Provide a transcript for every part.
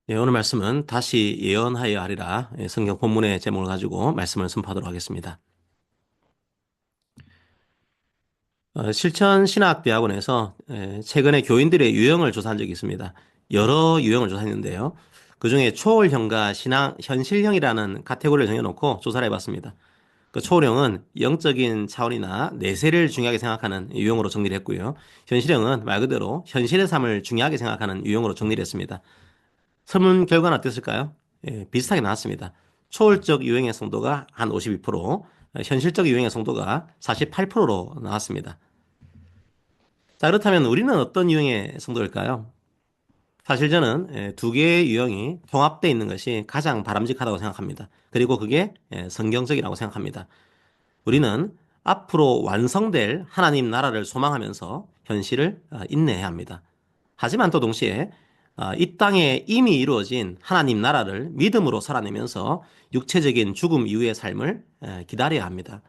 네, 오늘 말씀은 다시 예언하여 하리라 성경 본문의 제목을 가지고 말씀을 선포하도록 하겠습니다. 실천신학대학원에서 최근에 교인들의 유형을 조사한 적이 있습니다. 여러 유형을 조사했는데요. 그중에 초월형과 현실형이라는 카테고리를 정해놓고 조사를 해봤습니다. 그 초월형은 영적인 차원이나 내세를 중요하게 생각하는 유형으로 정리를 했고요. 현실형은 말 그대로 현실의 삶을 중요하게 생각하는 유형으로 정리를 했습니다. 설문 결과는 어땠을까요? 비슷하게 나왔습니다. 초월적 유형의 성도가 한 52%, 현실적 유형의 성도가 48%로 나왔습니다. 자, 그렇다면 우리는 어떤 유형의 성도일까요? 사실 저는 두 개의 유형이 통합되어 있는 것이 가장 바람직하다고 생각합니다. 그리고 그게 성경적이라고 생각합니다. 우리는 앞으로 완성될 하나님 나라를 소망하면서 현실을 인내해야 합니다. 하지만 또 동시에 이 땅에 이미 이루어진 하나님 나라를 믿음으로 살아내면서 육체적인 죽음 이후의 삶을 기다려야 합니다.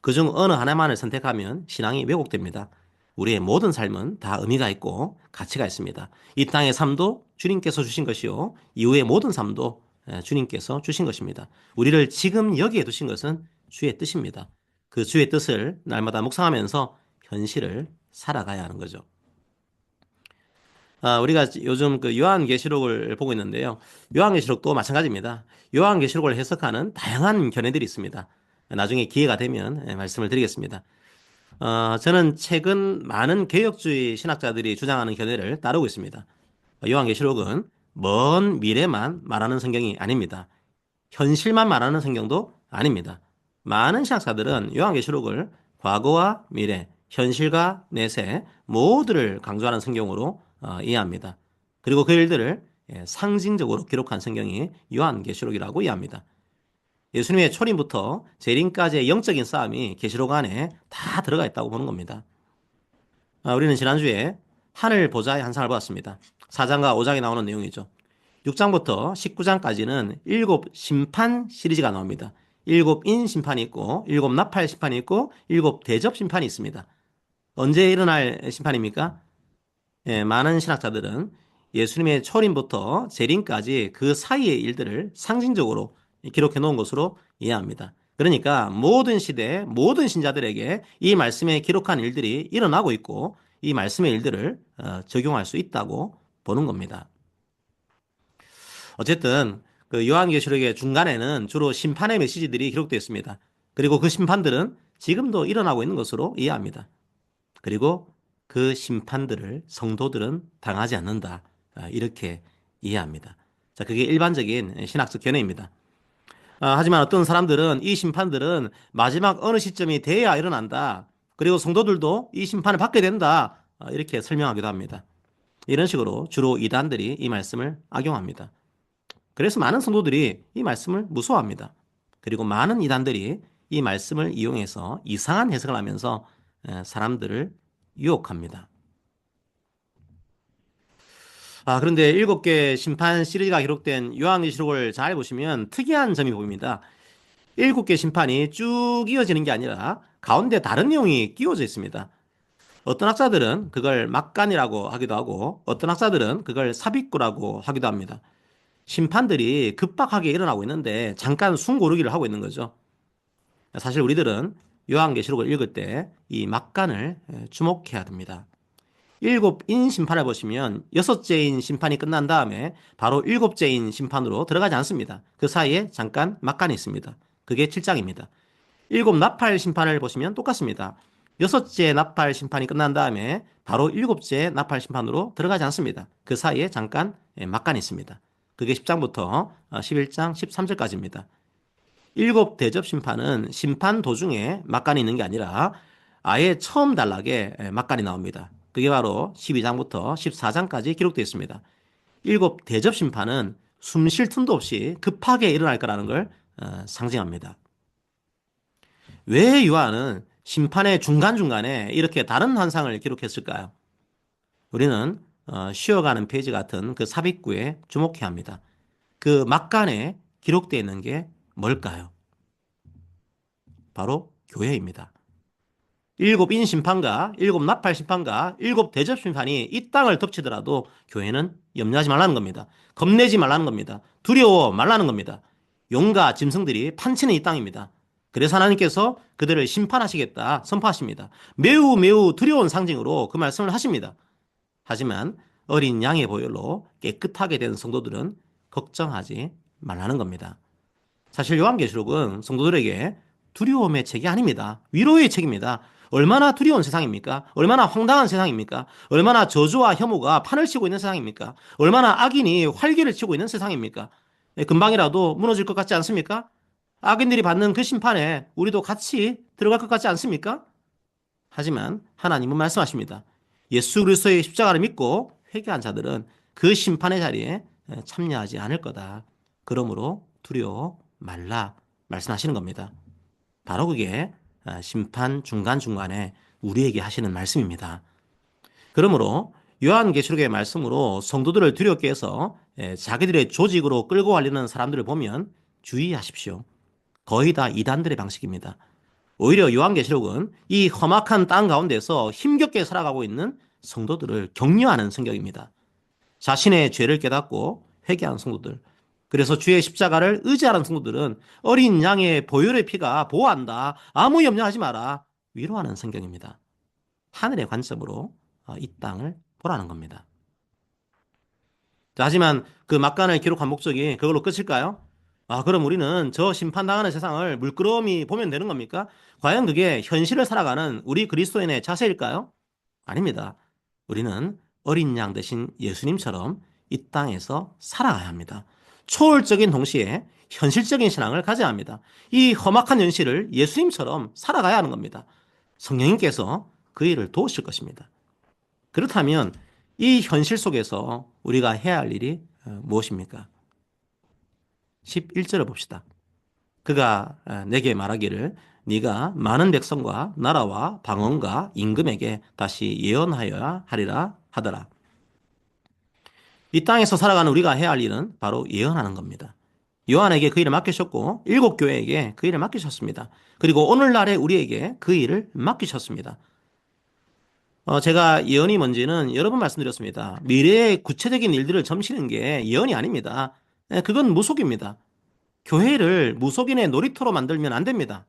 그중 어느 하나만을 선택하면 신앙이 왜곡됩니다. 우리의 모든 삶은 다 의미가 있고 가치가 있습니다. 이 땅의 삶도 주님께서 주신 것이요, 이후의 모든 삶도 주님께서 주신 것입니다. 우리를 지금 여기에 두신 것은 주의 뜻입니다. 그 주의 뜻을 날마다 묵상하면서 현실을 살아가야 하는 거죠. 우리가 요즘 그 요한계시록을 보고 있는데요. 요한계시록도 마찬가지입니다. 요한계시록을 해석하는 다양한 견해들이 있습니다. 나중에 기회가 되면 말씀을 드리겠습니다. 저는 최근 많은 개혁주의 신학자들이 주장하는 견해를 따르고 있습니다. 요한계시록은 먼 미래만 말하는 성경이 아닙니다. 현실만 말하는 성경도 아닙니다. 많은 신학자들은 요한계시록을 과거와 미래, 현실과 내세 모두를 강조하는 성경으로 이해합니다. 그리고 그 일들을 상징적으로 기록한 성경이 요한계시록이라고 이해합니다. 예수님의 초림부터 재림까지의 영적인 싸움이 계시록 안에 다 들어가 있다고 보는 겁니다. 우리는 지난주에 하늘 보좌의 환상을 보았습니다. 4장과 5장에 나오는 내용이죠. 6장부터 19장까지는 7심판 시리즈가 나옵니다. 7인 심판이 있고 7나팔 심판이 있고 7대접 심판이 있습니다. 언제 일어날 심판입니까? 많은 신학자들은 예수님의 초림부터 재림까지 그 사이의 일들을 상징적으로 기록해 놓은 것으로 이해합니다. 그러니까 모든 시대, 모든 신자들에게 이 말씀에 기록한 일들이 일어나고 있고 이 말씀의 일들을 적용할 수 있다고 보는 겁니다. 어쨌든 그 요한계시록의 중간에는 주로 심판의 메시지들이 기록되어 있습니다. 그리고 그 심판들은 지금도 일어나고 있는 것으로 이해합니다. 그리고 그 심판들을 성도들은 당하지 않는다. 이렇게 이해합니다. 자, 그게 일반적인 신학적 견해입니다. 하지만 어떤 사람들은 이 심판들은 마지막 어느 시점이 돼야 일어난다. 그리고 성도들도 이 심판을 받게 된다. 이렇게 설명하기도 합니다. 이런 식으로 주로 이단들이 이 말씀을 악용합니다. 그래서 많은 성도들이 이 말씀을 무서워합니다. 그리고 많은 이단들이 이 말씀을 이용해서 이상한 해석을 하면서 사람들을 유혹합니다. 그런데 7개 심판 시리즈가 기록된 요한계시록을 잘 보시면 특이한 점이 보입니다. 7개 심판이 쭉 이어지는 게 아니라 가운데 다른 내용이 끼워져 있습니다. 어떤 학자들은 그걸 막간이라고 하기도 하고 어떤 학자들은 그걸 삽입구라고 하기도 합니다. 심판들이 급박하게 일어나고 있는데 잠깐 숨 고르기를 하고 있는 거죠. 사실 우리들은 요한계시록을 읽을 때 이 막간을 주목해야 됩니다. 7인 심판을 보시면 6째인 심판이 끝난 다음에 바로 7째인 심판으로 들어가지 않습니다. 그 사이에 잠깐 막간이 있습니다. 그게 7장입니다. 7나팔 심판을 보시면 똑같습니다. 6째 나팔 심판이 끝난 다음에 바로 7째 나팔 심판으로 들어가지 않습니다. 그 사이에 잠깐 막간이 있습니다. 그게 10장부터 11장 13절까지입니다. 7대접 심판은 심판 도중에 막간이 있는 게 아니라 아예 처음 단락에 막간이 나옵니다. 그게 바로 12장부터 14장까지 기록되어 있습니다. 7대접 심판은 숨 쉴 틈도 없이 급하게 일어날 거라는 걸 상징합니다. 왜 요한은 심판의 중간중간에 이렇게 다른 환상을 기록했을까요? 우리는 쉬어가는 페이지 같은 그 삽입구에 주목해야 합니다. 그 막간에 기록되어 있는 게 뭘까요? 바로 교회입니다. 일곱 인심판과 일곱 나팔심판과 일곱 대접심판이 이 땅을 덮치더라도 교회는 염려하지 말라는 겁니다. 겁내지 말라는 겁니다. 두려워 말라는 겁니다. 용과 짐승들이 판치는 이 땅입니다. 그래서 하나님께서 그들을 심판하시겠다 선포하십니다. 매우 매우 두려운 상징으로 그 말씀을 하십니다. 하지만 어린 양의 보혈로 깨끗하게 된 성도들은 걱정하지 말라는 겁니다. 사실 요한계시록은 성도들에게 두려움의 책이 아닙니다. 위로의 책입니다. 얼마나 두려운 세상입니까? 얼마나 황당한 세상입니까? 얼마나 저주와 혐오가 판을 치고 있는 세상입니까? 얼마나 악인이 활개를 치고 있는 세상입니까? 금방이라도 무너질 것 같지 않습니까? 악인들이 받는 그 심판에 우리도 같이 들어갈 것 같지 않습니까? 하지만 하나님은 말씀하십니다. 예수 그리스도의 십자가를 믿고 회개한 자들은 그 심판의 자리에 참여하지 않을 거다. 그러므로 두려워 말라 말씀하시는 겁니다. 바로 그게 심판 중간중간에 우리에게 하시는 말씀입니다. 그러므로 요한계시록의 말씀으로 성도들을 두렵게 해서 자기들의 조직으로 끌고 가려는 사람들을 보면 주의하십시오. 거의 다 이단들의 방식입니다. 오히려 요한계시록은 이 험악한 땅 가운데서 힘겹게 살아가고 있는 성도들을 격려하는 성경입니다. 자신의 죄를 깨닫고 회개한 성도들, 그래서 주의 십자가를 의지하는 성도들은 어린 양의 보혈의 피가 보호한다. 아무 염려하지 마라. 위로하는 성경입니다. 하늘의 관점으로 이 땅을 보라는 겁니다. 자, 하지만 그 막간을 기록한 목적이 그걸로 끝일까요? 그럼 우리는 저 심판당하는 세상을 물끄러미 보면 되는 겁니까? 과연 그게 현실을 살아가는 우리 그리스도인의 자세일까요? 아닙니다. 우리는 어린 양 대신 예수님처럼 이 땅에서 살아가야 합니다. 초월적인 동시에 현실적인 신앙을 가져야 합니다. 이 험악한 현실을 예수님처럼 살아가야 하는 겁니다. 성령님께서 그 일을 도우실 것입니다. 그렇다면 이 현실 속에서 우리가 해야 할 일이 무엇입니까? 11절을 봅시다. 그가 내게 말하기를 네가 많은 백성과 나라와 방언과 임금에게 다시 예언하여야 하리라 하더라. 이 땅에서 살아가는 우리가 해야 할 일은 바로 예언하는 겁니다. 요한에게 그 일을 맡기셨고 일곱 교회에게 그 일을 맡기셨습니다. 그리고 오늘날의 우리에게 그 일을 맡기셨습니다. 제가 예언이 뭔지는 여러 번 말씀드렸습니다. 미래의 구체적인 일들을 점치는 게 예언이 아닙니다. 그건 무속입니다. 교회를 무속인의 놀이터로 만들면 안 됩니다.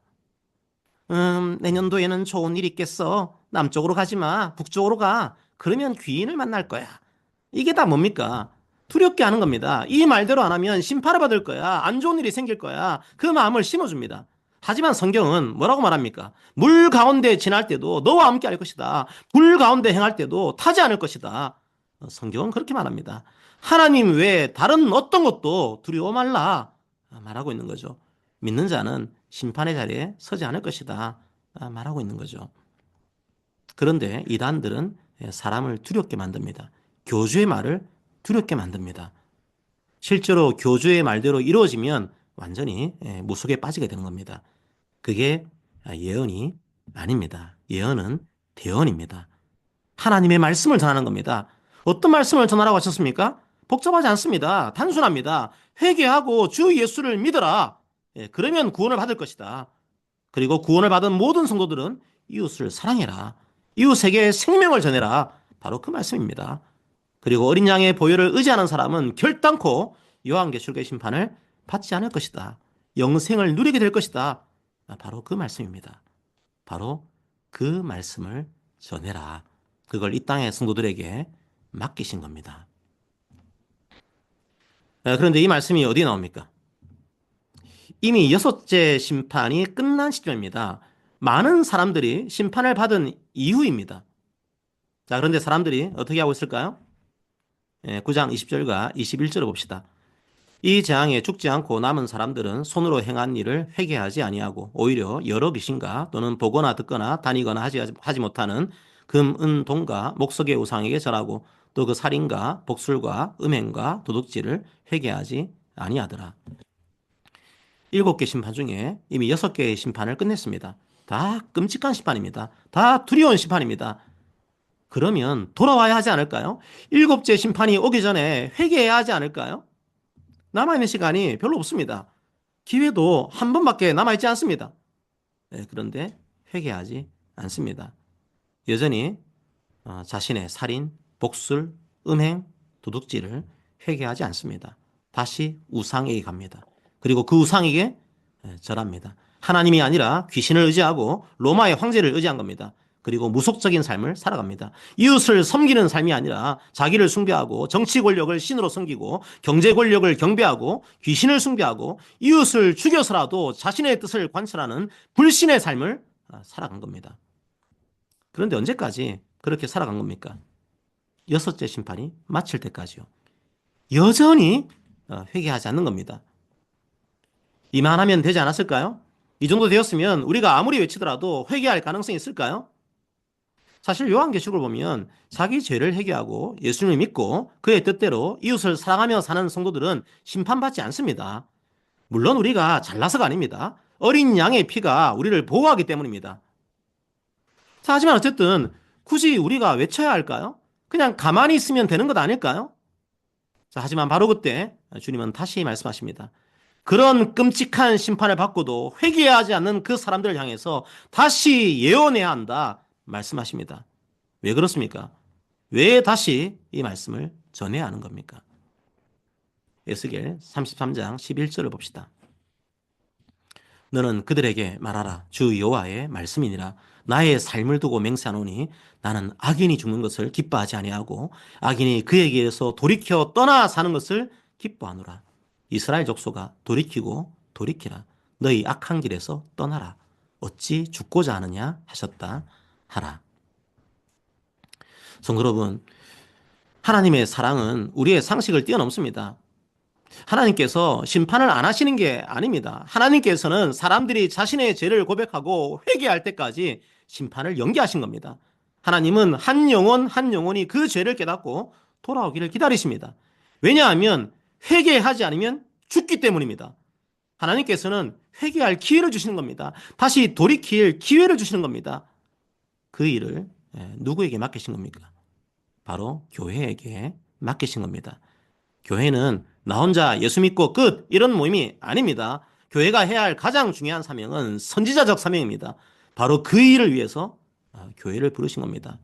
내년도에는 좋은 일 있겠어. 남쪽으로 가지 마. 북쪽으로 가. 그러면 귀인을 만날 거야. 이게 다 뭡니까? 두렵게 하는 겁니다. 이 말대로 안 하면 심판을 받을 거야. 안 좋은 일이 생길 거야. 그 마음을 심어줍니다. 하지만 성경은 뭐라고 말합니까? 물 가운데 지날 때도 너와 함께 할 것이다. 불 가운데 행할 때도 타지 않을 것이다. 성경은 그렇게 말합니다. 하나님 외에 다른 어떤 것도 두려워 말라 말하고 있는 거죠. 믿는 자는 심판의 자리에 서지 않을 것이다 말하고 있는 거죠. 그런데 이단들은 사람을 두렵게 만듭니다. 교주의 말을 두렵게 만듭니다. 실제로 교주의 말대로 이루어지면 완전히 무속에 빠지게 되는 겁니다. 그게 예언이 아닙니다. 예언은 대언입니다. 하나님의 말씀을 전하는 겁니다. 어떤 말씀을 전하라고 하셨습니까? 복잡하지 않습니다. 단순합니다. 회개하고 주 예수를 믿어라. 그러면 구원을 받을 것이다. 그리고 구원을 받은 모든 성도들은 이웃을 사랑해라. 이웃에게 생명을 전해라. 바로 그 말씀입니다. 그리고 어린 양의 보혈을 의지하는 사람은 결단코 요한계시록의 심판을 받지 않을 것이다. 영생을 누리게 될 것이다. 바로 그 말씀입니다. 바로 그 말씀을 전해라. 그걸 이 땅의 성도들에게 맡기신 겁니다. 그런데 이 말씀이 어디에 나옵니까? 이미 여섯째 심판이 끝난 시점입니다. 많은 사람들이 심판을 받은 이후입니다. 자, 그런데 사람들이 어떻게 하고 있을까요? 9장 20절과 21절을 봅시다. 이 재앙에 죽지 않고 남은 사람들은 손으로 행한 일을 회개하지 아니하고 오히려 여러 귀신과 또는 보거나 듣거나 다니거나 하지 못하는 금, 은, 동과 목석의 우상에게 절하고 또 그 살인과 복술과 음행과 도둑질을 회개하지 아니하더라. 7개 심판 중에 이미 6개의 심판을 끝냈습니다. 다 끔찍한 심판입니다. 다 두려운 심판입니다. 그러면 돌아와야 하지 않을까요? 7째 심판이 오기 전에 회개해야 하지 않을까요? 남아있는 시간이 별로 없습니다. 기회도 한 번밖에 남아있지 않습니다. 그런데 회개하지 않습니다. 여전히 자신의 살인, 복술, 음행, 도둑질을 회개하지 않습니다. 다시 우상에게 갑니다. 그리고 그 우상에게 절합니다. 하나님이 아니라 귀신을 의지하고 로마의 황제를 의지한 겁니다. 그리고 무속적인 삶을 살아갑니다. 이웃을 섬기는 삶이 아니라 자기를 숭배하고 정치 권력을 신으로 섬기고 경제 권력을 경배하고 귀신을 숭배하고 이웃을 죽여서라도 자신의 뜻을 관철하는 불신의 삶을 살아간 겁니다. 그런데 언제까지 그렇게 살아간 겁니까? 여섯째 심판이 마칠 때까지요. 여전히 회개하지 않는 겁니다. 이만하면 되지 않았을까요? 이 정도 되었으면 우리가 아무리 외치더라도 회개할 가능성이 있을까요? 사실 요한계시록을 보면 자기 죄를 회개하고 예수님을 믿고 그의 뜻대로 이웃을 사랑하며 사는 성도들은 심판받지 않습니다. 물론 우리가 잘나서가 아닙니다. 어린 양의 피가 우리를 보호하기 때문입니다. 자, 하지만 어쨌든 굳이 우리가 외쳐야 할까요? 그냥 가만히 있으면 되는 것 아닐까요? 자, 하지만 바로 그때 주님은 다시 말씀하십니다. 그런 끔찍한 심판을 받고도 회개하지 않는 그 사람들을 향해서 다시 예언해야 한다 말씀하십니다. 왜 그렇습니까? 왜 다시 이 말씀을 전해야 하는 겁니까? 에스겔 33장 11절을 봅시다. 너는 그들에게 말하라. 주 여호와의 말씀이니라. 나의 삶을 두고 맹세하노니 나는 악인이 죽는 것을 기뻐하지 아니하고 악인이 그에게서 돌이켜 떠나 사는 것을 기뻐하노라. 이스라엘 족속아 돌이키고 돌이키라. 너희 악한 길에서 떠나라. 어찌 죽고자 하느냐 하셨다 하라. 성도 여러분, 하나님의 사랑은 우리의 상식을 뛰어넘습니다. 하나님께서 심판을 안 하시는 게 아닙니다. 하나님께서는 사람들이 자신의 죄를 고백하고 회개할 때까지 심판을 연기하신 겁니다. 하나님은 한 영혼 한 영혼이 그 죄를 깨닫고 돌아오기를 기다리십니다. 왜냐하면 회개하지 않으면 죽기 때문입니다. 하나님께서는 회개할 기회를 주시는 겁니다. 다시 돌이킬 기회를 주시는 겁니다. 그 일을 누구에게 맡기신 겁니까? 바로 교회에게 맡기신 겁니다. 교회는 나 혼자 예수 믿고 끝 이런 모임이 아닙니다. 교회가 해야 할 가장 중요한 사명은 선지자적 사명입니다. 바로 그 일을 위해서 교회를 부르신 겁니다.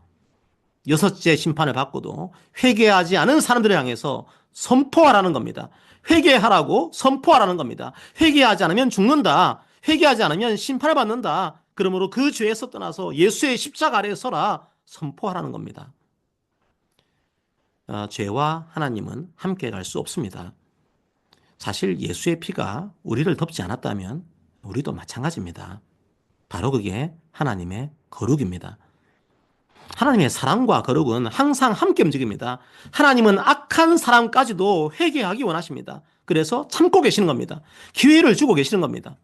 여섯째 심판을 받고도 회개하지 않은 사람들을 향해서 선포하라는 겁니다. 회개하라고 선포하라는 겁니다. 회개하지 않으면 죽는다. 회개하지 않으면 심판을 받는다. 그러므로 그 죄에서 떠나서 예수의 십자가 아래에 서라 선포하라는 겁니다. 죄와 하나님은 함께 갈 수 없습니다. 사실 예수의 피가 우리를 덮지 않았다면 우리도 마찬가지입니다. 바로 그게 하나님의 거룩입니다. 하나님의 사랑과 거룩은 항상 함께 움직입니다. 하나님은 악한 사람까지도 회개하기 원하십니다. 그래서 참고 계시는 겁니다. 기회를 주고 계시는 겁니다.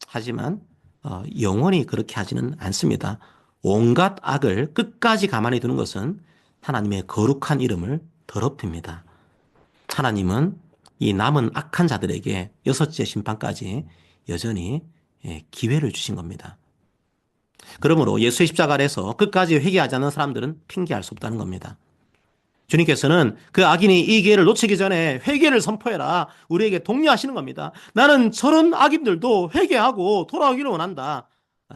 하지만 영원히 그렇게 하지는 않습니다. 온갖 악을 끝까지 가만히 두는 것은 하나님의 거룩한 이름을 더럽힙니다. 하나님은 이 남은 악한 자들에게 여섯째 심판까지 여전히 기회를 주신 겁니다. 그러므로 예수의 십자가 아래서 끝까지 회개하지 않는 사람들은 핑계할 수 없다는 겁니다. 주님께서는 그 악인이 이 기회를 놓치기 전에 회개를 선포해라 우리에게 독려하시는 겁니다. 나는 저런 악인들도 회개하고 돌아오기를 원한다.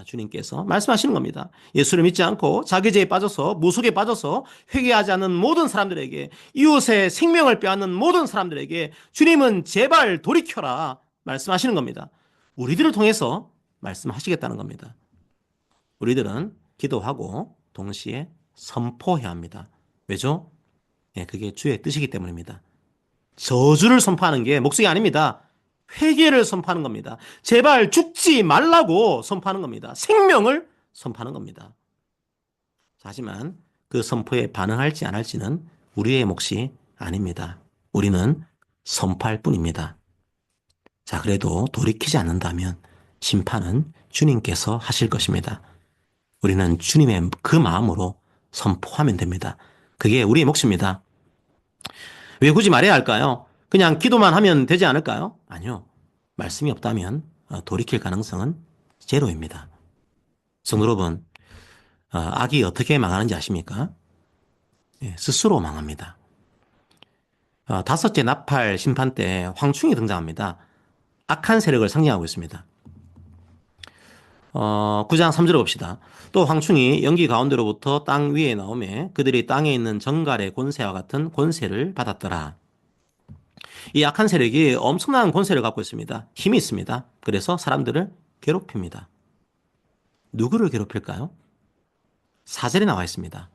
주님께서 말씀하시는 겁니다. 예수를 믿지 않고 자기 죄에 빠져서 무속에 빠져서 회개하지 않는 모든 사람들에게 이웃의 생명을 빼앗는 모든 사람들에게 주님은 제발 돌이켜라 말씀하시는 겁니다. 우리들을 통해서 말씀하시겠다는 겁니다. 우리들은 기도하고 동시에 선포해야 합니다. 왜죠? 그게 주의 뜻이기 때문입니다. 저주를 선포하는 게 목적이 아닙니다. 회개를 선포하는 겁니다. 제발 죽지 말라고 선포하는 겁니다. 생명을 선포하는 겁니다. 하지만 그 선포에 반응할지 안 할지는 우리의 몫이 아닙니다. 우리는 선포할 뿐입니다. 자, 그래도 돌이키지 않는다면 심판은 주님께서 하실 것입니다. 우리는 주님의 그 마음으로 선포하면 됩니다. 그게 우리의 몫입니다. 왜 굳이 말해야 할까요? 그냥 기도만 하면 되지 않을까요? 아니요. 말씀이 없다면 돌이킬 가능성은 제로입니다. 성도 여러분, 악이 어떻게 망하는지 아십니까? 스스로 망합니다. 다섯째 나팔 심판 때 황충이 등장합니다. 악한 세력을 상징하고 있습니다. 9장 3절을 봅시다. 또 황충이 연기 가운데로부터 땅 위에 나오매 그들이 땅에 있는 정갈의 권세와 같은 권세를 받았더라. 이 악한 세력이 엄청난 권세를 갖고 있습니다. 힘이 있습니다. 그래서 사람들을 괴롭힙니다. 누구를 괴롭힐까요? 4절에 나와 있습니다.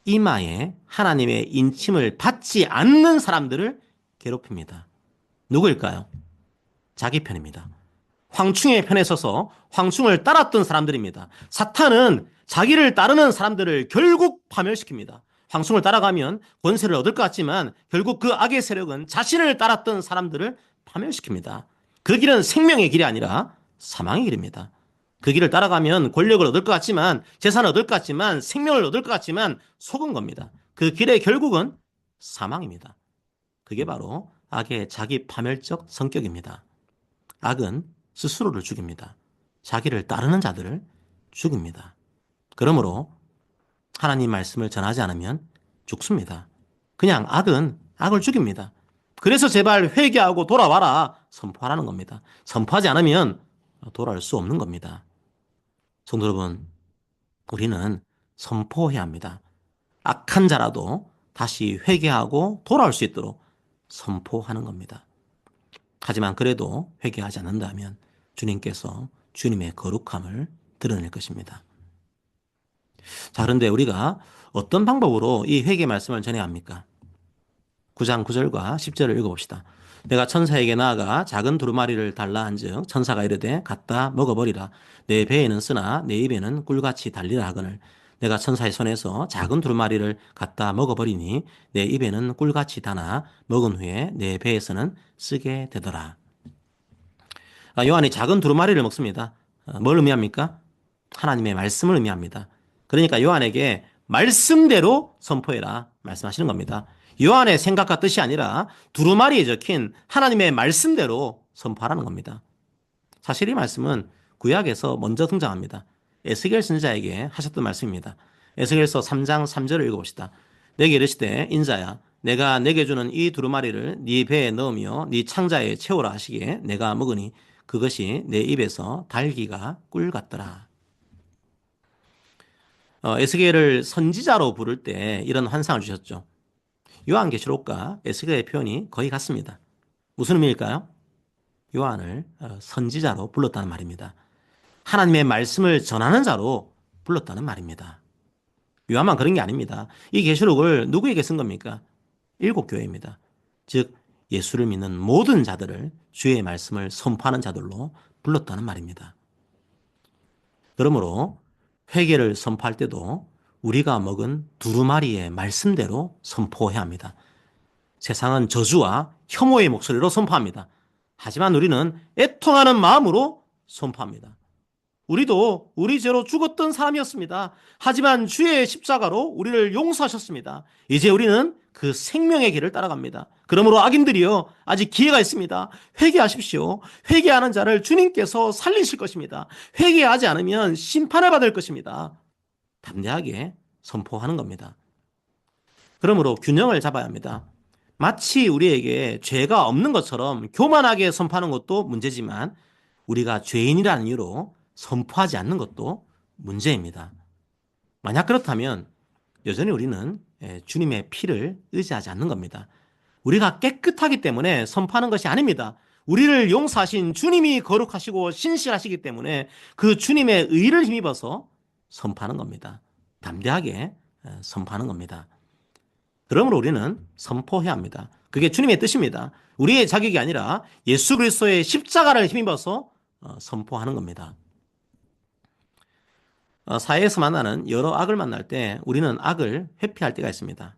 이마에 하나님의 인침을 받지 않는 사람들을 괴롭힙니다. 누구일까요? 자기 편입니다. 황충의 편에 서서 황충을 따랐던 사람들입니다. 사탄은 자기를 따르는 사람들을 결국 파멸시킵니다. 황충을 따라가면 권세를 얻을 것 같지만 결국 그 악의 세력은 자신을 따랐던 사람들을 파멸시킵니다. 그 길은 생명의 길이 아니라 사망의 길입니다. 그 길을 따라가면 권력을 얻을 것 같지만 재산을 얻을 것 같지만 생명을 얻을 것 같지만 속은 겁니다. 그 길의 결국은 사망입니다. 그게 바로 악의 자기 파멸적 성격입니다. 악은 스스로를 죽입니다. 자기를 따르는 자들을 죽입니다. 그러므로 하나님 말씀을 전하지 않으면 죽습니다. 그냥 악은 악을 죽입니다. 그래서 제발 회개하고 돌아와라 선포하라는 겁니다. 선포하지 않으면 돌아올 수 없는 겁니다. 성도 여러분, 우리는 선포해야 합니다. 악한 자라도 다시 회개하고 돌아올 수 있도록 선포하는 겁니다. 하지만 그래도 회개하지 않는다면 주님께서 주님의 거룩함을 드러낼 것입니다. 자, 그런데 우리가 어떤 방법으로 이 회개 말씀을 전해야 합니까? 9장 9절과 10절을 읽어봅시다. 내가 천사에게 나아가 작은 두루마리를 달라 한즉 천사가 이르되 갖다 먹어버리라. 내 배에는 쓰나 내 입에는 꿀같이 달리라 하거늘 내가 천사의 손에서 작은 두루마리를 갖다 먹어버리니 내 입에는 꿀같이 다나 먹은 후에 내 배에서는 쓰게 되더라. 요한이 작은 두루마리를 먹습니다. 뭘 의미합니까? 하나님의 말씀을 의미합니다. 그러니까 요한에게 말씀대로 선포해라 말씀하시는 겁니다. 요한의 생각과 뜻이 아니라 두루마리에 적힌 하나님의 말씀대로 선포하라는 겁니다. 사실 이 말씀은 구약에서 먼저 등장합니다. 에스겔 선지자에게 하셨던 말씀입니다. 에스겔서 3장 3절을 읽어봅시다. 내게 이르시되 인자야 내가 내게 주는 이 두루마리를 네 배에 넣으며 네 창자에 채우라 하시기에 내가 먹으니 그것이 내 입에서 달기가 꿀 같더라. 에스겔을 선지자로 부를 때 이런 환상을 주셨죠. 요한계시록과 에스겔의 표현이 거의 같습니다. 무슨 의미일까요? 요한을 선지자로 불렀다는 말입니다. 하나님의 말씀을 전하는 자로 불렀다는 말입니다. 요한만 그런 게 아닙니다. 이 계시록을 누구에게 쓴 겁니까? 7교회입니다. 즉 예수를 믿는 모든 자들을 주의 말씀을 선포하는 자들로 불렀다는 말입니다. 그러므로 회개를 선포할 때도 우리가 먹은 두루마리의 말씀대로 선포해야 합니다. 세상은 저주와 혐오의 목소리로 선포합니다. 하지만 우리는 애통하는 마음으로 선포합니다. 우리도 우리 죄로 죽었던 사람이었습니다. 하지만 주의 십자가로 우리를 용서하셨습니다. 이제 우리는 그 생명의 길을 따라갑니다. 그러므로 악인들이여 아직 기회가 있습니다. 회개하십시오. 회개하는 자를 주님께서 살리실 것입니다. 회개하지 않으면 심판을 받을 것입니다. 담대하게 선포하는 겁니다. 그러므로 균형을 잡아야 합니다. 마치 우리에게 죄가 없는 것처럼 교만하게 선포하는 것도 문제지만 우리가 죄인이라는 이유로 선포하지 않는 것도 문제입니다. 만약 그렇다면 여전히 우리는 주님의 피를 의지하지 않는 겁니다. 우리가 깨끗하기 때문에 선포하는 것이 아닙니다. 우리를 용서하신 주님이 거룩하시고 신실하시기 때문에 그 주님의 의를 힘입어서 선포하는 겁니다. 담대하게 선포하는 겁니다. 그러므로 우리는 선포해야 합니다. 그게 주님의 뜻입니다. 우리의 자격이 아니라 예수 그리스도의 십자가를 힘입어서 선포하는 겁니다. 사회에서 만나는 여러 악을 만날 때 우리는 악을 회피할 때가 있습니다.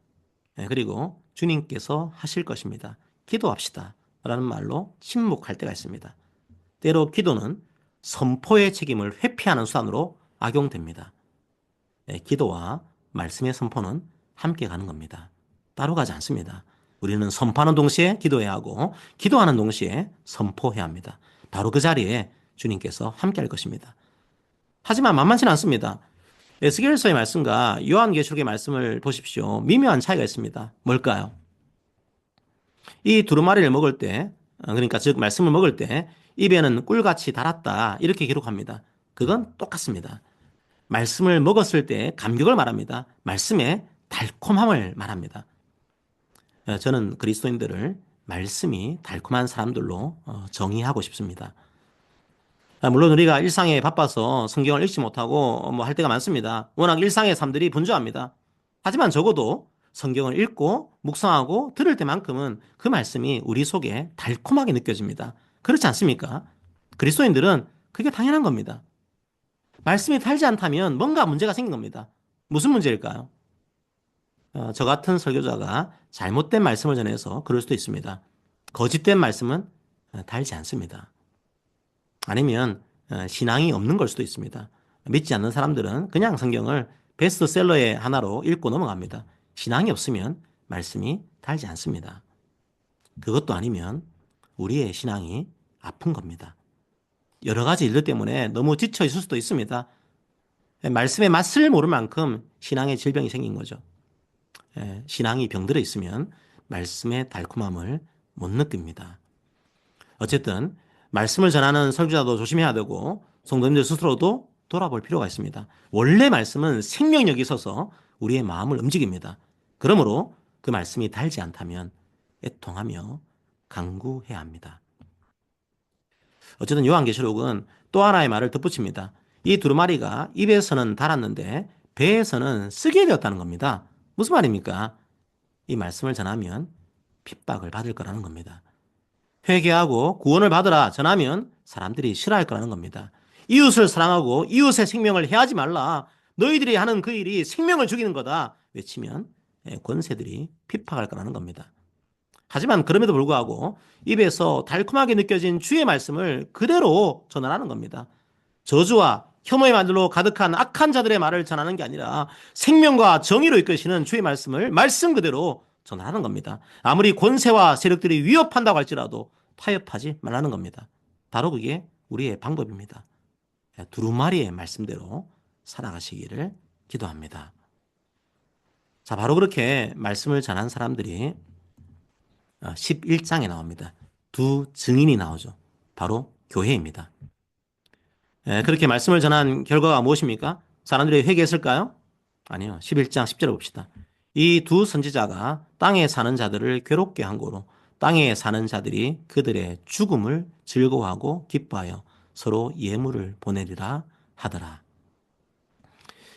그리고 주님께서 하실 것입니다. 기도합시다 라는 말로 침묵할 때가 있습니다. 때로 기도는 선포의 책임을 회피하는 수단으로 악용됩니다. 기도와 말씀의 선포는 함께 가는 겁니다. 따로 가지 않습니다. 우리는 선포하는 동시에 기도해야 하고 기도하는 동시에 선포해야 합니다. 바로 그 자리에 주님께서 함께 할 것입니다. 하지만 만만치는 않습니다. 에스겔서의 말씀과 요한계시록의 말씀을 보십시오. 미묘한 차이가 있습니다. 뭘까요? 이 두루마리를 먹을 때, 그러니까 즉 말씀을 먹을 때 입에는 꿀같이 달았다 이렇게 기록합니다. 그건 똑같습니다. 말씀을 먹었을 때 감격을 말합니다. 말씀의 달콤함을 말합니다. 저는 그리스도인들을 말씀이 달콤한 사람들로 정의하고 싶습니다. 물론 우리가 일상에 바빠서 성경을 읽지 못하고 뭐 할 때가 많습니다. 워낙 일상의 삶들이 분주합니다. 하지만 적어도 성경을 읽고 묵상하고 들을 때만큼은 그 말씀이 우리 속에 달콤하게 느껴집니다. 그렇지 않습니까? 그리스도인들은 그게 당연한 겁니다. 말씀이 달지 않다면 뭔가 문제가 생긴 겁니다. 무슨 문제일까요? 저 같은 설교자가 잘못된 말씀을 전해서 그럴 수도 있습니다. 거짓된 말씀은 달지 않습니다. 아니면 신앙이 없는 걸 수도 있습니다. 믿지 않는 사람들은 그냥 성경을 베스트셀러의 하나로 읽고 넘어갑니다. 신앙이 없으면 말씀이 달지 않습니다. 그것도 아니면 우리의 신앙이 아픈 겁니다. 여러 가지 일들 때문에 너무 지쳐 있을 수도 있습니다. 말씀의 맛을 모를 만큼 신앙의 질병이 생긴 거죠. 신앙이 병들어 있으면 말씀의 달콤함을 못 느낍니다. 어쨌든 말씀을 전하는 설교자도 조심해야 되고 성도님들 스스로도 돌아볼 필요가 있습니다. 원래 말씀은 생명력이 있어서 우리의 마음을 움직입니다. 그러므로 그 말씀이 달지 않다면 애통하며 간구해야 합니다. 어쨌든 요한계시록은 또 하나의 말을 덧붙입니다. 이 두루마리가 입에서는 달았는데 배에서는 쓰게 되었다는 겁니다. 무슨 말입니까? 이 말씀을 전하면 핍박을 받을 거라는 겁니다. 회개하고 구원을 받으라 전하면 사람들이 싫어할 거라는 겁니다. 이웃을 사랑하고 이웃의 생명을 해하지 말라. 너희들이 하는 그 일이 생명을 죽이는 거다. 외치면 권세들이 핍박할 거라는 겁니다. 하지만 그럼에도 불구하고 입에서 달콤하게 느껴진 주의 말씀을 그대로 전하라는 겁니다. 저주와 혐오의 말들로 가득한 악한 자들의 말을 전하는 게 아니라 생명과 정의로 이끄시는 주의 말씀을 말씀 그대로 전하는 겁니다. 아무리 권세와 세력들이 위협한다고 할지라도 타협하지 말라는 겁니다. 바로 그게 우리의 방법입니다. 두루마리의 말씀대로 살아가시기를 기도합니다. 자, 바로 그렇게 말씀을 전한 사람들이 11장에 나옵니다. 두 증인이 나오죠. 바로 교회입니다. 그렇게 말씀을 전한 결과가 무엇입니까? 사람들이 회개했을까요? 아니요. 11장 10절을 봅시다. 이 두 선지자가 땅에 사는 자들을 괴롭게 한 고로 땅에 사는 자들이 그들의 죽음을 즐거워하고 기뻐하여 서로 예물을 보내리라 하더라.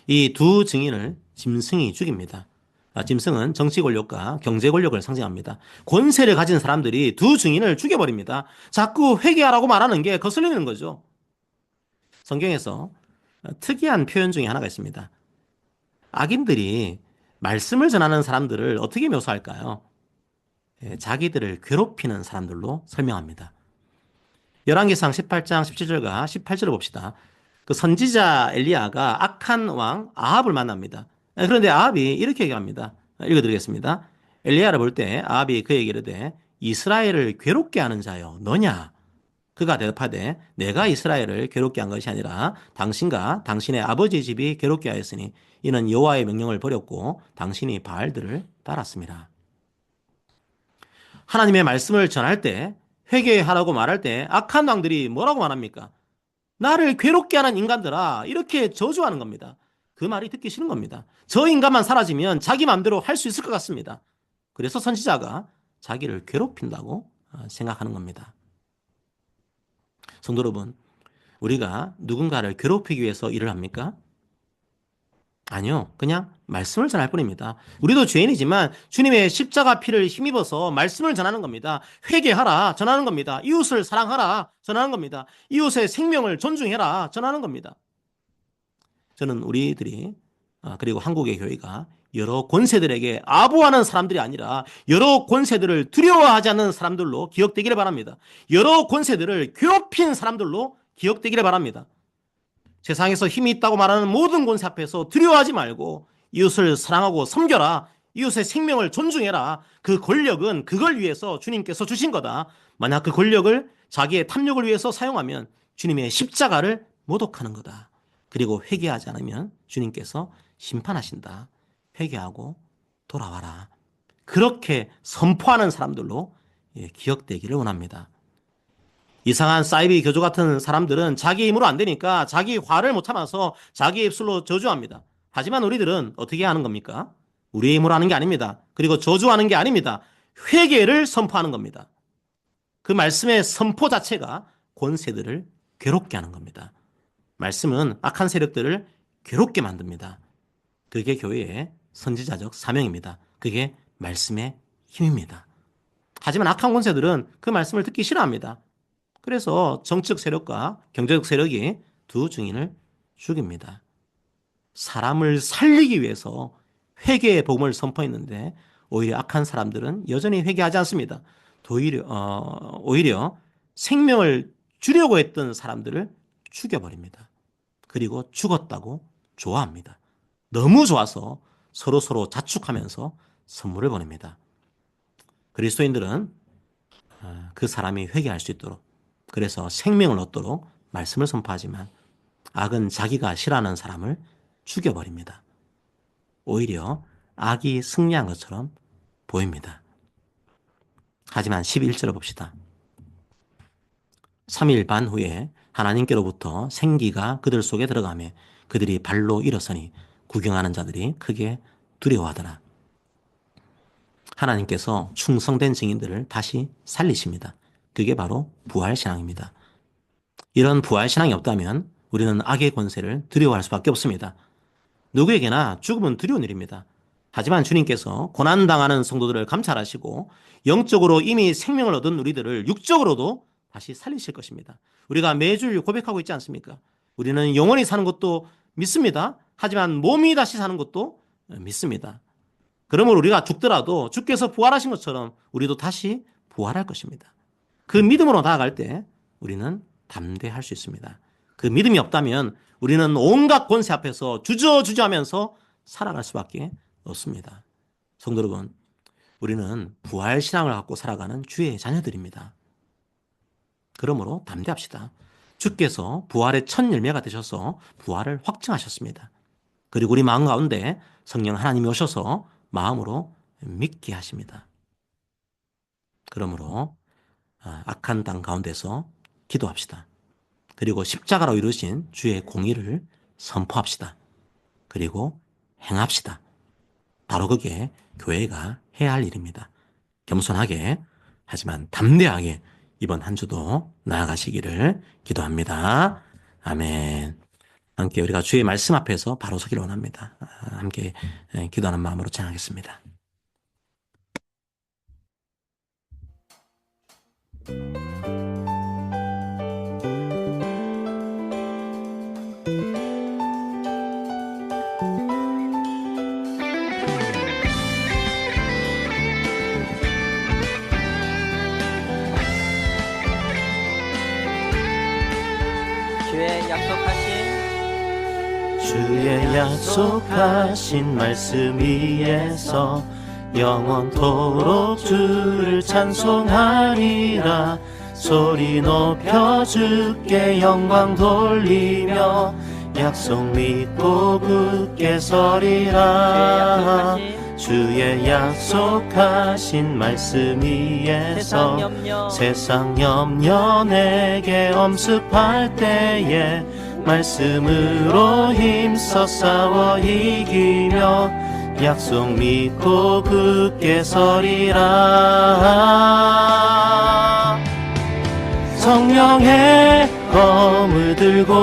이 두 증인을 짐승이 죽입니다. 짐승은 정치 권력과 경제 권력을 상징합니다. 권세를 가진 사람들이 두 증인을 죽여버립니다. 자꾸 회개하라고 말하는 게 거슬리는 거죠. 성경에서 특이한 표현 중에 하나가 있습니다. 악인들이 말씀을 전하는 사람들을 어떻게 묘사할까요? 자기들을 괴롭히는 사람들로 설명합니다. 열왕기상 18장 17절과 18절을 봅시다. 그 선지자 엘리야가 악한 왕 아합을 만납니다. 그런데 아합이 이렇게 얘기합니다. 읽어드리겠습니다. 엘리야를 볼 때 아합이 그에게 이르되 이스라엘을 괴롭게 하는 자여 너냐? 그가 대답하되 내가 이스라엘을 괴롭게 한 것이 아니라 당신과 당신의 아버지 집이 괴롭게 하였으니 이는 여호와의 명령을 버렸고 당신이 바알들을 따랐습니다. 하나님의 말씀을 전할 때 회개하라고 말할 때 악한 왕들이 뭐라고 말합니까? 나를 괴롭게 하는 인간들아 이렇게 저주하는 겁니다. 그 말이 듣기 싫은 겁니다. 저 인간만 사라지면 자기 마음대로 할 수 있을 것 같습니다. 그래서 선지자가 자기를 괴롭힌다고 생각하는 겁니다. 성도 여러분, 우리가 누군가를 괴롭히기 위해서 일을 합니까? 아니요. 그냥 말씀을 전할 뿐입니다. 우리도 죄인이지만 주님의 십자가 피를 힘입어서 말씀을 전하는 겁니다. 회개하라 전하는 겁니다. 이웃을 사랑하라 전하는 겁니다. 이웃의 생명을 존중해라 전하는 겁니다. 저는 우리들이 그리고 한국의 교회가 여러 권세들에게 아부하는 사람들이 아니라 여러 권세들을 두려워하지 않는 사람들로 기억되기를 바랍니다. 여러 권세들을 괴롭힌 사람들로 기억되기를 바랍니다. 세상에서 힘이 있다고 말하는 모든 권세 앞에서 두려워하지 말고 이웃을 사랑하고 섬겨라. 이웃의 생명을 존중해라. 그 권력은 그걸 위해서 주님께서 주신 거다. 만약 그 권력을 자기의 탐욕을 위해서 사용하면 주님의 십자가를 모독하는 거다. 그리고 회개하지 않으면 주님께서 심판하신다. 회개하고 돌아와라. 그렇게 선포하는 사람들로 기억되기를 원합니다. 이상한 사이비 교주 같은 사람들은 자기 힘으로 안 되니까 자기 화를 못 참아서 자기 입술로 저주합니다. 하지만 우리들은 어떻게 하는 겁니까? 우리의 힘으로 하는 게 아닙니다. 그리고 저주하는 게 아닙니다. 회개를 선포하는 겁니다. 그 말씀의 선포 자체가 권세들을 괴롭게 하는 겁니다. 말씀은 악한 세력들을 괴롭게 만듭니다. 그게 교회의 선지자적 사명입니다. 그게 말씀의 힘입니다. 하지만 악한 권세들은 그 말씀을 듣기 싫어합니다. 그래서 정치적 세력과 경제적 세력이 두 증인을 죽입니다. 사람을 살리기 위해서 회개의 복음을 선포했는데 오히려 악한 사람들은 여전히 회개하지 않습니다. 오히려 생명을 주려고 했던 사람들을 죽여버립니다. 그리고 죽었다고 좋아합니다. 너무 좋아서 서로 자축하면서 선물을 보냅니다. 그리스도인들은 그 사람이 회개할 수 있도록, 그래서 생명을 얻도록 말씀을 선포하지만 악은 자기가 싫어하는 사람을 죽여버립니다. 오히려 악이 승리한 것처럼 보입니다. 하지만 11절을 봅시다. 3일 반 후에 하나님께로부터 생기가 그들 속에 들어가며 그들이 발로 일어서니 구경하는 자들이 크게 두려워하더라. 하나님께서 충성된 증인들을 다시 살리십니다. 그게 바로 부활신앙입니다. 이런 부활신앙이 없다면 우리는 악의 권세를 두려워할 수밖에 없습니다. 누구에게나 죽음은 두려운 일입니다. 하지만 주님께서 고난당하는 성도들을 감찰하시고 영적으로 이미 생명을 얻은 우리들을 육적으로도 다시 살리실 것입니다. 우리가 매주 고백하고 있지 않습니까? 우리는 영원히 사는 것도 믿습니다. 하지만 몸이 다시 사는 것도 믿습니다. 그러므로 우리가 죽더라도 주께서 부활하신 것처럼 우리도 다시 부활할 것입니다. 그 믿음으로 나아갈 때 우리는 담대할 수 있습니다. 그 믿음이 없다면 우리는 온갖 권세 앞에서 주저주저하면서 살아갈 수밖에 없습니다. 성도 여러분, 우리는 부활신앙을 갖고 살아가는 주의 자녀들입니다. 그러므로 담대합시다. 주께서 부활의 첫 열매가 되셔서 부활을 확증하셨습니다. 그리고 우리 마음 가운데 성령 하나님이 오셔서 마음으로 믿게 하십니다. 그러므로 악한 땅 가운데서 기도합시다. 그리고 십자가로 이루신 주의 공의를 선포합시다. 그리고 행합시다. 바로 그게 교회가 해야 할 일입니다. 겸손하게 하지만 담대하게 이번 한 주도 나아가시기를 기도합니다. 아멘. 함께 우리가 주의 말씀 앞에서 바로 서기를 원합니다. 함께 기도하는 마음으로 찬양하겠습니다. 주의 약속하신 말씀 위에서 영원토록 주를 찬송하리라. 소리 높여 주께 영광 돌리며 약속 믿고 굳게 서리라. 주의 약속하신 말씀 위에서 세상 염려 내게 엄습할 때에 말씀으로 힘써 싸워 이기며 약속 믿고 굳게 서리라. 성령의 검을 들고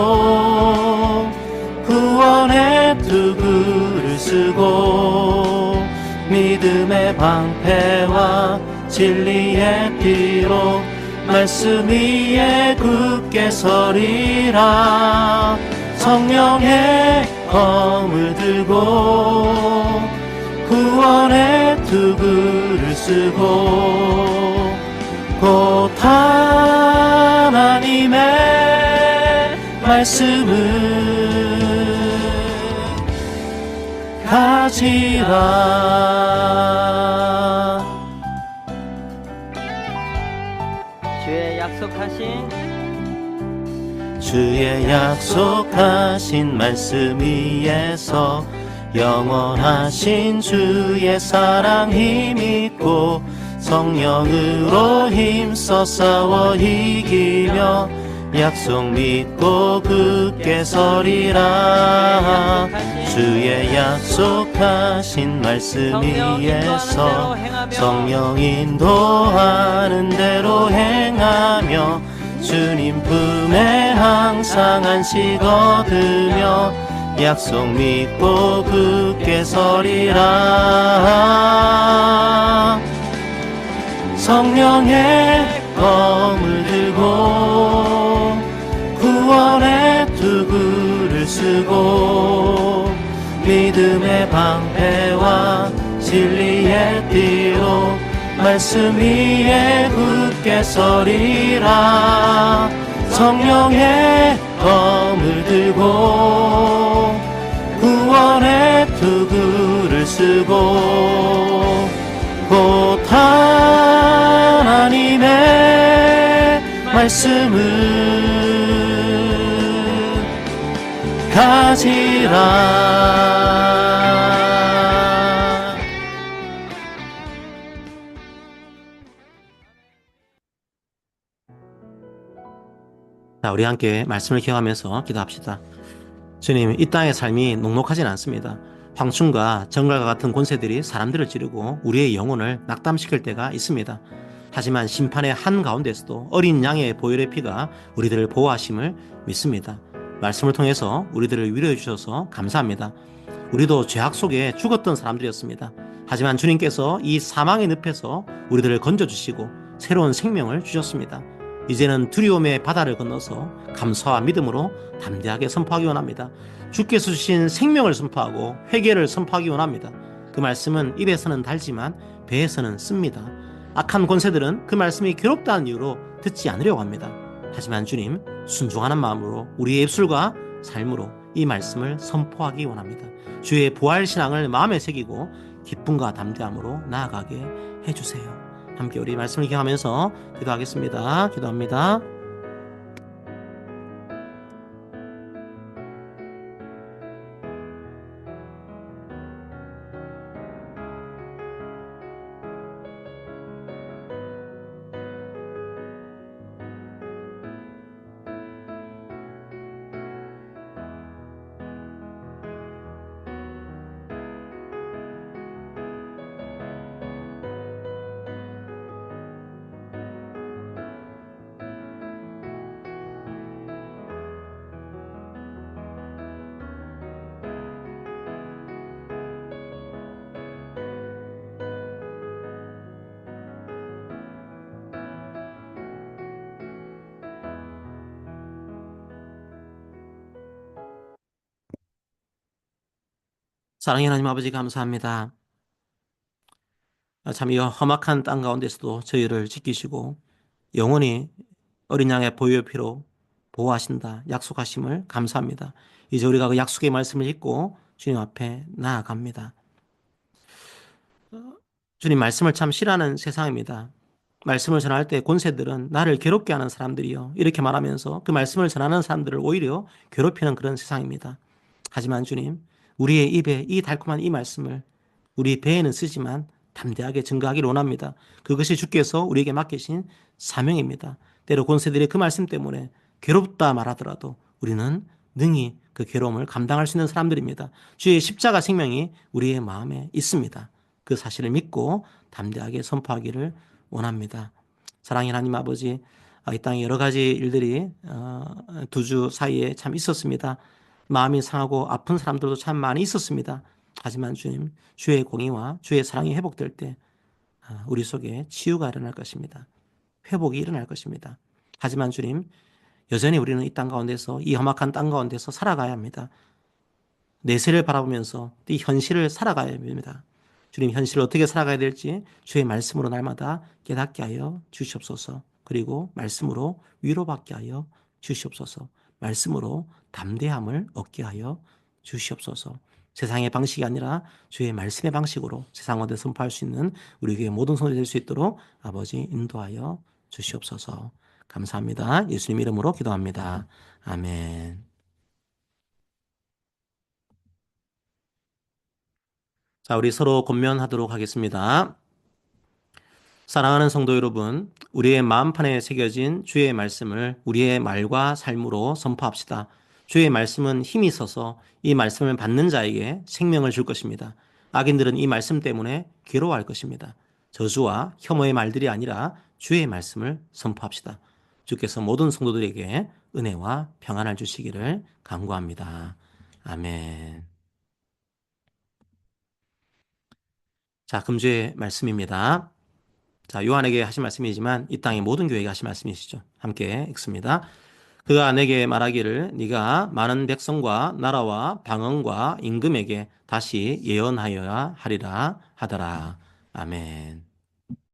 구원의 투구를 쓰고 믿음의 방패와 진리의 피로 말씀 위에 굳게 서리라. 성령의 검을 들고 구원의 투구를 쓰고 곧 하나님의 말씀을 가지라. 주의 약속하신 말씀 위에서 영원하신 주의 사랑 힘있고 성령으로 힘써 싸워 이기며 약속 믿고 굳게 서리라. 주의 약속하신 말씀 위에서 성령 인도하는 대로 행하며 주님 품에 항상 안식 얻으며 약속 믿고 굳게 서리라. 성령의 검을 들고 구원의 투구를 쓰고 믿음의 방패와 진리의 띠로 말씀 위에 굳게 서리라. 성령의 검을 들고 구원의 투구를 쓰고 곧 하나님의 말씀을 가지라. 자, 우리 함께 말씀을 기억하면서 기도합시다. 주님, 이 땅의 삶이 녹록하진 않습니다. 황충과 정갈과 같은 권세들이 사람들을 찌르고 우리의 영혼을 낙담시킬 때가 있습니다. 하지만 심판의 한가운데서도 어린 양의 보혈의 피가 우리들을 보호하심을 믿습니다. 말씀을 통해서 우리들을 위로해 주셔서 감사합니다. 우리도 죄악 속에 죽었던 사람들이었습니다. 하지만 주님께서 이 사망의 늪에서 우리들을 건져주시고 새로운 생명을 주셨습니다. 이제는 두려움의 바다를 건너서 감사와 믿음으로 담대하게 선포하기 원합니다. 주께서 주신 생명을 선포하고 회개를 선포하기 원합니다. 그 말씀은 입에서는 달지만 배에서는 씁니다. 악한 권세들은 그 말씀이 괴롭다는 이유로 듣지 않으려고 합니다. 하지만 주님, 순종하는 마음으로 우리의 입술과 삶으로 이 말씀을 선포하기 원합니다. 주의 부활신앙을 마음에 새기고 기쁨과 담대함으로 나아가게 해주세요. 함께 우리 말씀을 기억하면서 기도하겠습니다. 기도합니다. 사랑의 하나님 아버지, 감사합니다. 참 이 험악한 땅 가운데서도 저희를 지키시고 영원히 어린 양의 보혈 피로 보호하신다 약속하심을 감사합니다. 이제 우리가 그 약속의 말씀을 읽고 주님 앞에 나아갑니다. 주님, 말씀을 참 싫어하는 세상입니다. 말씀을 전할 때 권세들은 나를 괴롭게 하는 사람들이요, 이렇게 말하면서 그 말씀을 전하는 사람들을 오히려 괴롭히는 그런 세상입니다. 하지만 주님, 우리의 입에 이 달콤한 이 말씀을 우리 배에는 쓰지만 담대하게 증거하기를 원합니다. 그것이 주께서 우리에게 맡기신 사명입니다. 때로 권세들이 그 말씀 때문에 괴롭다 말하더라도 우리는 능히 그 괴로움을 감당할 수 있는 사람들입니다. 주의 십자가 생명이 우리의 마음에 있습니다. 그 사실을 믿고 담대하게 선포하기를 원합니다. 사랑의 하나님 아버지, 이 땅에 여러 가지 일들이 두 주 사이에 참 있었습니다. 마음이 상하고 아픈 사람들도 참 많이 있었습니다. 하지만 주님, 주의 공의와 주의 사랑이 회복될 때 우리 속에 치유가 일어날 것입니다. 회복이 일어날 것입니다. 하지만 주님, 여전히 우리는 이 땅 가운데서, 이 험악한 땅 가운데서 살아가야 합니다. 내세를 바라보면서 이 현실을 살아가야 합니다. 주님, 현실을 어떻게 살아가야 될지 주의 말씀으로 날마다 깨닫게 하여 주시옵소서. 그리고 말씀으로 위로받게 하여 주시옵소서. 말씀으로 담대함을 얻게 하여 주시옵소서. 세상의 방식이 아니라 주의 말씀의 방식으로 세상 가운데 선포할 수 있는 우리 교회 모든 성도들이 될 수 있도록 아버지 인도하여 주시옵소서. 감사합니다. 예수님 이름으로 기도합니다. 아멘. 자, 우리 서로 권면하도록 하겠습니다. 사랑하는 성도 여러분, 우리의 마음판에 새겨진 주의 말씀을 우리의 말과 삶으로 선포합시다. 주의 말씀은 힘이 있어서 이 말씀을 받는 자에게 생명을 줄 것입니다. 악인들은 이 말씀 때문에 괴로워할 것입니다. 저주와 혐오의 말들이 아니라 주의 말씀을 선포합시다. 주께서 모든 성도들에게 은혜와 평안을 주시기를 간구합니다. 아멘. 자, 금주의 말씀입니다. 자, 요한에게 하신 말씀이지만 이 땅의 모든 교회에게 하신 말씀이시죠. 함께 읽습니다. 그가 내게 말하기를 네가 많은 백성과 나라와 방언과 임금에게 다시 예언하여야 하리라 하더라. 아멘.